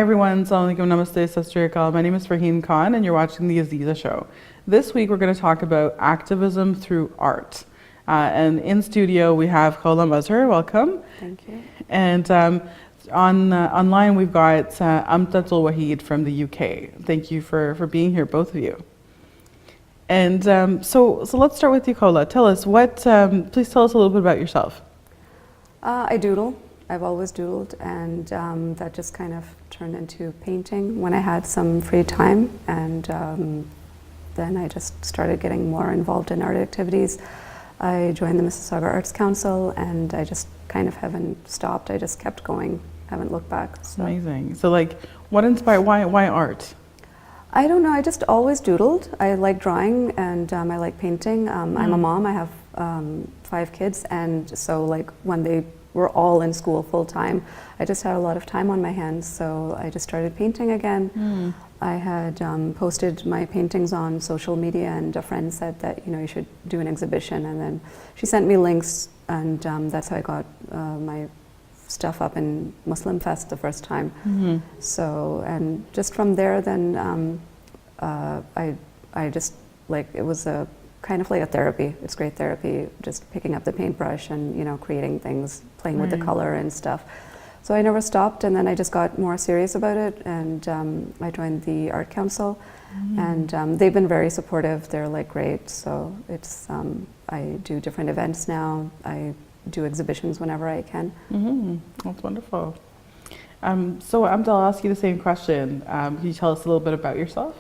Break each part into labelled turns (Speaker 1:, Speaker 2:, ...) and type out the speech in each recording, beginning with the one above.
Speaker 1: everyone, Assalamu alaikum, namaste, sat sri akal. My name is Farheen Khan and you're watching the Azeeza Show. This week we're going to talk about activism through art. And in studio we have Khaula Mazhar, welcome.
Speaker 2: Thank you.
Speaker 1: And online we've got Aamta Tawheed from the UK. Thank you for being here, both of you. And so let's start with you, Khaula. Tell us, please tell us a little bit about yourself.
Speaker 2: I doodle. I've always doodled, and that just kind of turned into painting when I had some free time, and then I just started getting more involved in art activities. I joined the Mississauga Arts Council, and I just kind of haven't stopped. I just kept going, haven't looked back. So.
Speaker 1: Amazing. So like, what inspired, why art?
Speaker 2: I don't know, I just always doodled. I like drawing, and I like painting. I'm a mom, I have 5 kids, and so like when they were all in school full time, I just had a lot of time on my hands, so I just started painting again. I had posted my paintings on social media, and a friend said that, you know, you should do an exhibition, and then she sent me links, and that's how I got my stuff up in Muslim Fest the first time. So, and just from there, then I just, like, it was a kind of like a therapy. It's great therapy, just picking up the paintbrush and, you know, creating things, playing with the color and stuff. So I never stopped, and then I just got more serious about it, and I joined the Art Council, and they've been very supportive. They're like great. So it's, I do different events now. I do exhibitions whenever I can.
Speaker 1: That's wonderful. So Aamta, I'll ask you the same question. Can you tell us a little bit about yourself?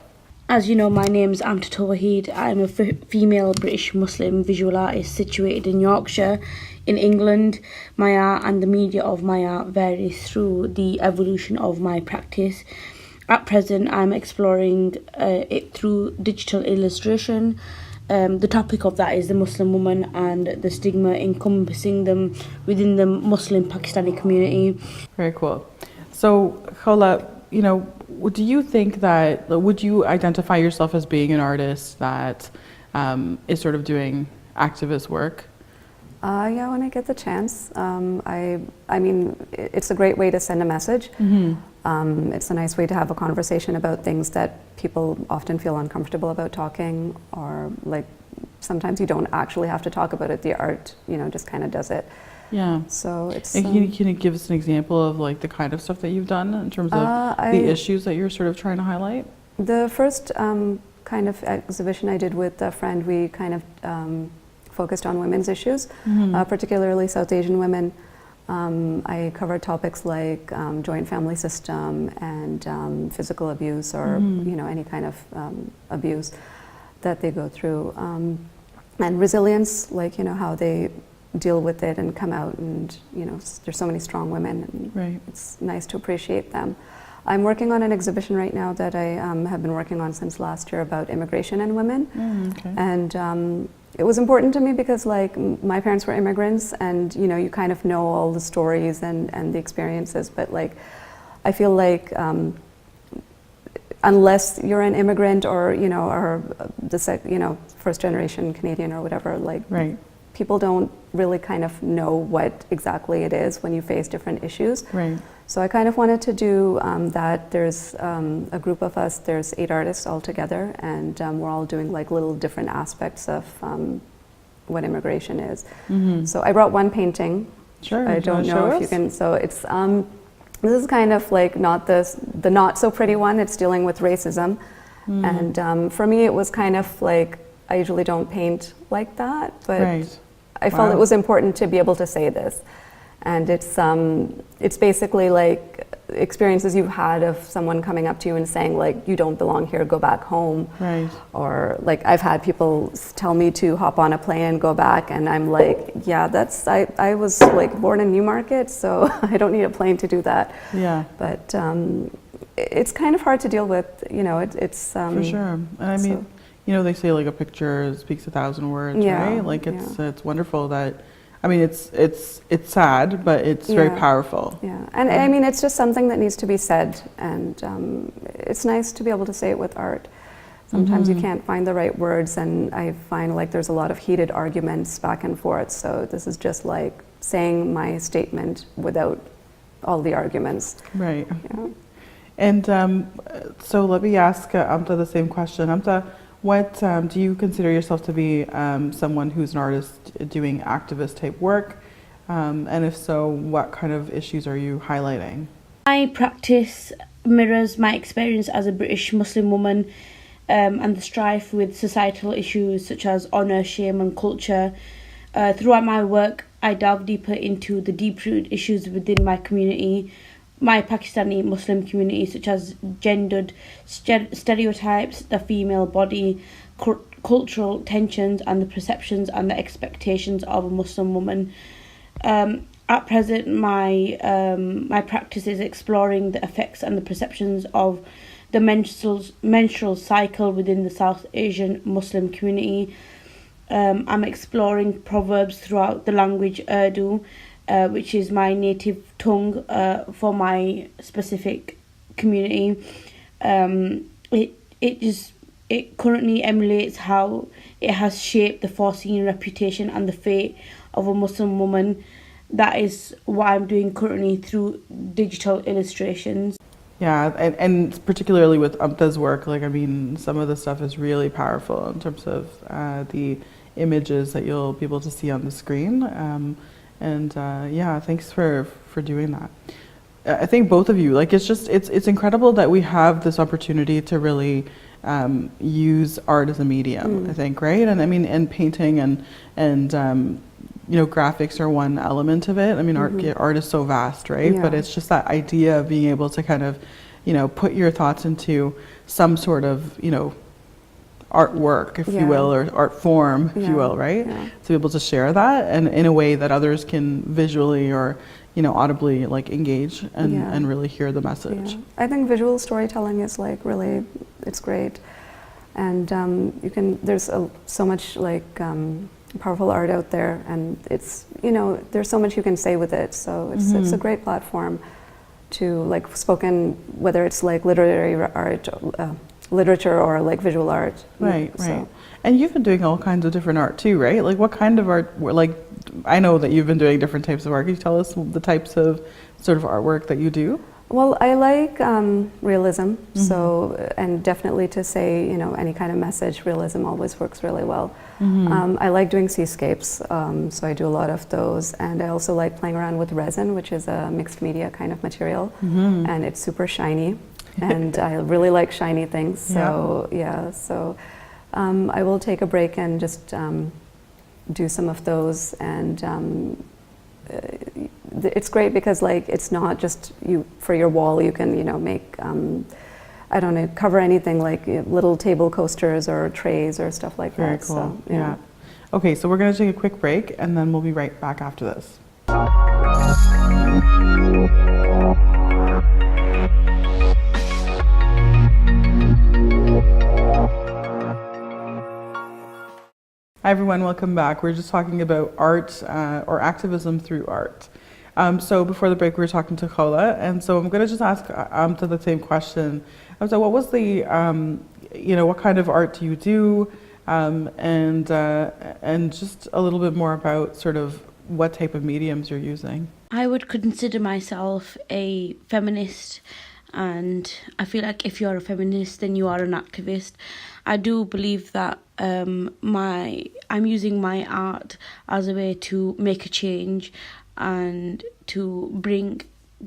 Speaker 3: As you know, my name is Aamta Tawheed. I'm a female British Muslim visual artist situated in Yorkshire, in England. My art and the media of my art varies through the evolution of my practice. At present, I'm exploring it through digital illustration. The topic of that is the Muslim woman and the stigma encompassing them within the Muslim Pakistani community.
Speaker 1: Very cool. So, Khaula, you know, do you think that, would you identify yourself as being an artist that is sort of doing activist work?
Speaker 2: Yeah, when I get the chance. I mean, it's a great way to send a message. It's a nice way to have a conversation about things that people often feel uncomfortable about talking, or like sometimes you don't actually have to talk about it. The art, you know, just kind of does it.
Speaker 1: Yeah.
Speaker 2: So it's.
Speaker 1: Can you give us an example of like the kind of stuff that you've done in terms of the issues that you're sort of trying to highlight? The
Speaker 2: first kind of exhibition I did with a friend, we kind of focused on women's issues, particularly South Asian women. I covered topics like joint family system and physical abuse, or you know, any kind of abuse that they go through, and resilience, like, you know, how they deal with it and come out, and, you know, there's so many strong women, and it's nice to appreciate them. I'm working on an exhibition right now that I have been working on since last year about immigration and women, and it was important to me because, like, my parents were immigrants, and, you know, you kind of know all the stories and the experiences, but, like, I feel like unless you're an immigrant, or, you know, or you know, first generation Canadian or whatever, like, people don't really kind of know what exactly it is when you face different issues. So I kind of wanted to do that. There's a group of us, there's 8 artists all together, and we're all doing like little different aspects of what immigration is. So I brought one painting. I don't know if you can, so it's, this is kind of like not the not so pretty one. It's dealing with racism. And for me it was kind of like, I usually don't paint like that, but I felt it was important to be able to say this. And it's basically like experiences you've had of someone coming up to you and saying, like, you don't belong here, go back home. Or like, I've had people tell me to hop on a plane and go back, and I'm like, yeah, that's, I was like born in Newmarket, so I don't need a plane to do that. But it's kind of hard to deal with, you know, it's
Speaker 1: for sure. And I mean, you know, they say like a picture speaks 1,000 words, right? Like it's wonderful that, I mean, it's sad, but it's very powerful.
Speaker 2: And I mean, it's just something that needs to be said, and it's nice to be able to say it with art. Sometimes you can't find the right words, and I find like there's a lot of heated arguments back and forth, so this is just like saying my statement without all the arguments.
Speaker 1: Right. And so let me ask Aamta the same question. Aamta, what do you consider yourself to be someone who's an artist doing activist type work? And if so, what kind of issues are you highlighting?
Speaker 3: My practice mirrors my experience as a British Muslim woman and the strife with societal issues such as honour, shame and culture. Throughout my work, I delve deeper into the deep-rooted issues within my community, my Pakistani Muslim community, such as gendered stereotypes, the female body, cultural tensions and the perceptions and the expectations of a Muslim woman. At present, my practice is exploring the effects and the perceptions of the menstrual cycle within the South Asian Muslim community. I'm exploring proverbs throughout the language Urdu, which is my native tongue for my specific community. It currently emulates how it has shaped the foreseen reputation and the fate of a Muslim woman. That is what I'm doing currently through digital illustrations.
Speaker 1: Yeah, and particularly with Aamta's work, like, I mean, some of the stuff is really powerful in terms of the images that you'll be able to see on the screen. Yeah, thanks for doing that. I think both of you, like, it's incredible that we have this opportunity to really use art as a medium, I think, right? And I mean, and painting and you know, graphics are one element of it. I mean, art is so vast, right?
Speaker 2: Yeah.
Speaker 1: But it's just that idea of being able to kind of, you know, put your thoughts into some sort of, you know, artwork, if you will, or art form, if you will, right?
Speaker 2: Yeah.
Speaker 1: To be able to share that and in a way that others can visually or, you know, audibly like engage and really hear the message.
Speaker 2: Yeah. I think visual storytelling is like really, it's great. And there's so much like powerful art out there, and it's, you know, there's so much you can say with it. So it's a great platform to like spoken, whether it's like literary art, literature or like visual art.
Speaker 1: Right,
Speaker 2: So.
Speaker 1: right. And you've been doing all kinds of different art too, right? Like what kind of art, like, I know that you've been doing different types of art. Can you tell us the types of sort of artwork that you do?
Speaker 2: Well, I like realism, so, and definitely to say, you know, any kind of message, realism always works really well. I like doing seascapes, so I do a lot of those, and I also like playing around with resin, which is a mixed media kind of material, and it's super shiny, and I really like shiny things, so I will take a break and just do some of those, and it's great because like it's not just you for your wall. You can, you know, make I don't know, cover anything like little table coasters or trays or stuff like
Speaker 1: Very
Speaker 2: that.
Speaker 1: cool.
Speaker 2: So,
Speaker 1: Yeah. Okay, so we're going to take a quick break and then we'll be right back after this. Hi everyone, welcome back. We're just talking about art or activism through art. So before the break, we were talking to Khaula, and so I'm going to just ask Aamta the same question. So what was the, you know, what kind of art do you do, and just a little bit more about sort of what type of mediums you're using.
Speaker 3: I would consider myself a feminist, and I feel like if you're a feminist, then you are an activist. I do believe that I'm using my art as a way to make a change and to bring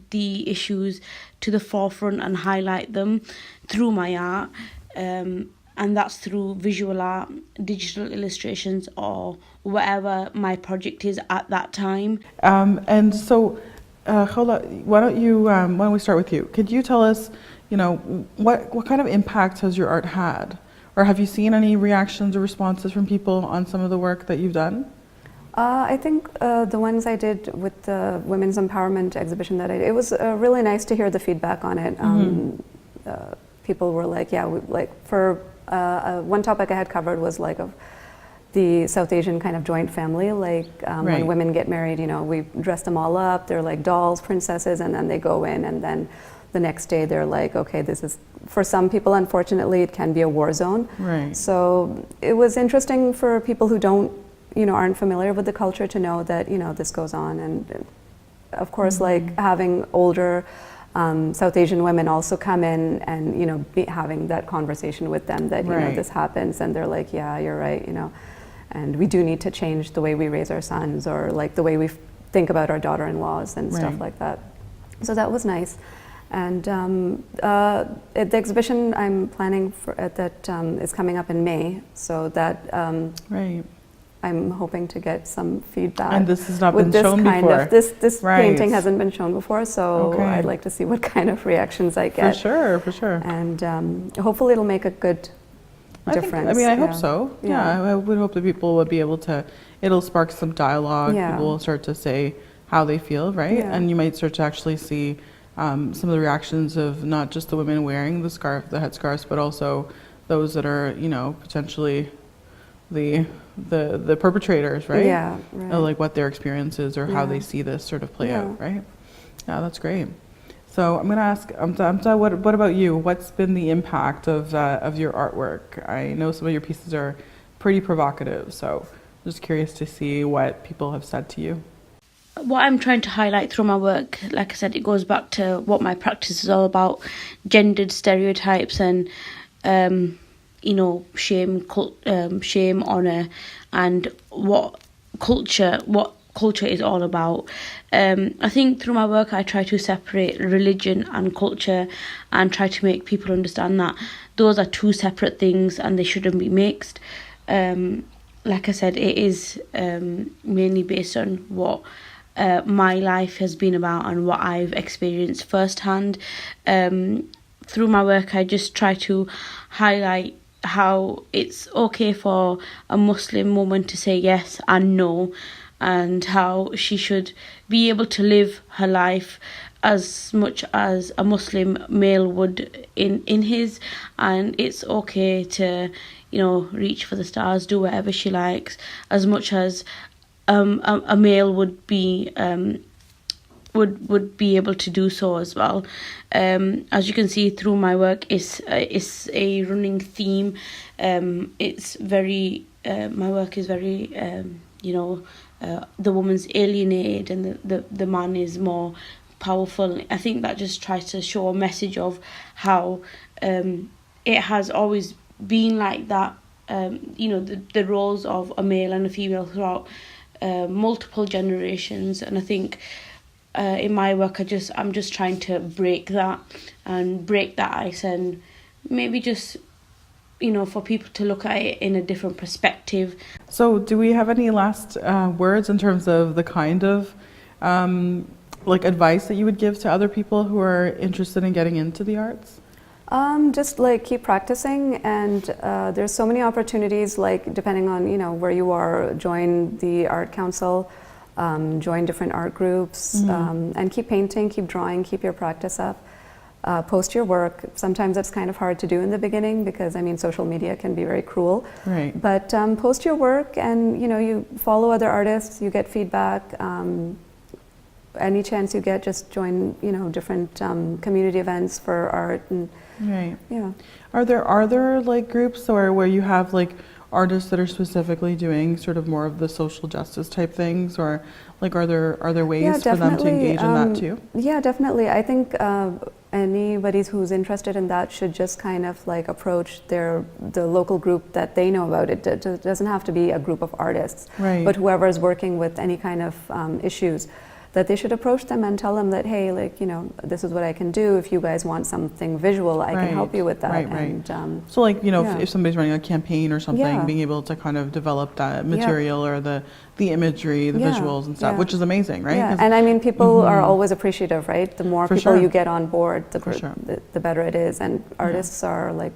Speaker 3: the issues to the forefront and highlight them through my art, and that's through visual art, digital illustrations, or whatever my project is at that time.
Speaker 1: And so, Khaula, why don't we start with you? Could you tell us, you know, what kind of impact has your art had? Or have you seen any reactions or responses from people on some of the work that you've done?
Speaker 2: I think the ones I did with the women's empowerment exhibition that I did, it was really nice to hear the feedback on it. People were like, yeah, like for one topic I had covered was like of the South Asian kind of joint family, like when women get married, you know, we dress them all up, they're like dolls, princesses, and then they go in, and then the next day they're like, okay, this is, for some people, unfortunately, it can be a war zone.
Speaker 1: Right.
Speaker 2: So it was interesting for people who don't, you know, aren't familiar with the culture to know that, you know, this goes on. And of course, like having older South Asian women also come in and, you know, having that conversation with them that, you know, this happens, and they're like, yeah, you're right, you know, and we do need to change the way we raise our sons, or like the way we think about our daughter-in-laws and stuff like that. So that was nice. And the exhibition I'm planning for that is coming up in May, so that I'm hoping to get some feedback.
Speaker 1: And this has not been shown before.
Speaker 2: This painting hasn't been shown before, so I'd like to see what kind of reactions I get.
Speaker 1: For sure.
Speaker 2: And hopefully it'll make a good difference.
Speaker 1: I hope so. Yeah, I would hope that people would be able to, it'll spark some dialogue. People will start to say how they feel, right? And you might start to actually see some of the reactions of not just the women wearing the scarf, the headscarves, but also those that are, you know, potentially the perpetrators, right?
Speaker 2: Yeah, right.
Speaker 1: Like what their experience is, or how they see this sort of play out, right? Yeah, that's great. So I'm going to ask Aamta, what about you? What's been the impact of your artwork? I know some of your pieces are pretty provocative, so I'm just curious to see what people have said to you.
Speaker 3: What I'm trying to highlight through my work, like I said, it goes back to what my practice is all about: gendered stereotypes and you know, shame, honor, and what culture is all about. I think through my work I try to separate religion and culture, and try to make people understand that those are two separate things and they shouldn't be mixed. Like I said, it is mainly based on what my life has been about and what I've experienced firsthand. Through my work I just try to highlight how it's okay for a Muslim woman to say yes and no, and how she should be able to live her life as much as a Muslim male would in his, and it's okay to, you know, reach for the stars, do whatever she likes, as much as a male would be able to do so as well. As you can see through my work, it's a running theme. It's very my work is very you know, the woman's alienated and the man is more powerful. I think that just tries to show a message of how it has always been like that. You know, the roles of a male and a female throughout multiple generations, and I think in my work I'm just trying to break that ice, and maybe just, you know, for people to look at it in a different perspective.
Speaker 1: So do we have any last words in terms of the kind of like advice that you would give to other people who are interested in getting into the arts?
Speaker 2: Just like keep practicing, and there's so many opportunities, like depending on, you know, where you are, join the art council, join different art groups, and keep painting, keep drawing, keep your practice up. Post your work. Sometimes it's kind of hard to do in the beginning because, I mean, social media can be very cruel.
Speaker 1: Right.
Speaker 2: But post your work, and, you know, you follow other artists, you get feedback. Any chance you get, just join, you know, different community events for art. And yeah.
Speaker 1: Are there like groups where you have like artists that are specifically doing sort of more of the social justice type things, or like are there ways for them to engage in that too? Yeah,
Speaker 2: definitely. I think anybody who's interested in that should just kind of like approach the local group that they know about. It doesn't have to be a group of artists, but whoever is working with any kind of issues, that they should approach them and tell them that, hey, like, you know, this is what I can do. If you guys want something visual, I can help you with that. And,
Speaker 1: so like, you know, if somebody's running a campaign or something, being able to kind of develop that material or the imagery, the visuals and stuff, which is amazing, right?
Speaker 2: Yeah, and I mean, people are always appreciative, right? The more people you get on board, the better it is. And artists are like,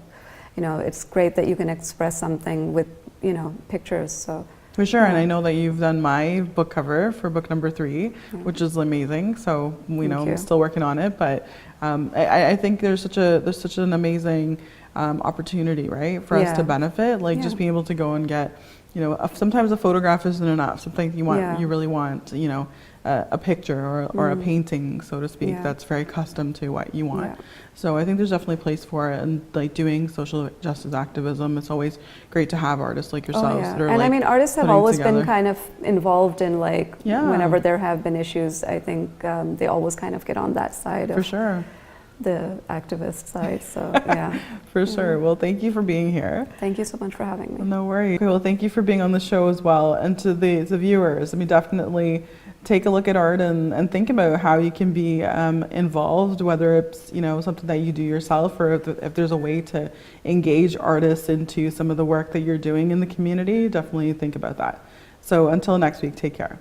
Speaker 2: you know, it's great that you can express something with, you know, pictures, so.
Speaker 1: For sure, and I know that you've done my book cover for book number 3, which is amazing. So I'm still working on it, but I think there's such an amazing opportunity, right, for us to benefit. Like just being able to go and get you know, sometimes a photograph isn't enough. Something you want,
Speaker 2: Yeah.
Speaker 1: you really want, you know, a picture or a painting, so to speak,
Speaker 2: Yeah.
Speaker 1: that's very custom to what you want.
Speaker 2: Yeah.
Speaker 1: So I think there's definitely a place for it, and like doing social justice activism, it's always great to have artists like yourselves that are
Speaker 2: And
Speaker 1: like
Speaker 2: I mean, artists have
Speaker 1: putting
Speaker 2: always
Speaker 1: together.
Speaker 2: been kind of involved in like
Speaker 1: Yeah.
Speaker 2: whenever there have been issues. I think they always kind of get on that side
Speaker 1: For
Speaker 2: of
Speaker 1: sure.
Speaker 2: the activist side. So yeah,
Speaker 1: For sure. Well, thank you for being here.
Speaker 2: thank you so much for having me.
Speaker 1: No worries. Okay, well, thank you for being on the show as well. And to the viewers, I mean, definitely take a look at art and think about how you can be involved, whether it's, you know, something that you do yourself, or if there's a way to engage artists into some of the work that you're doing in the community, definitely think about that. So until next week, take care.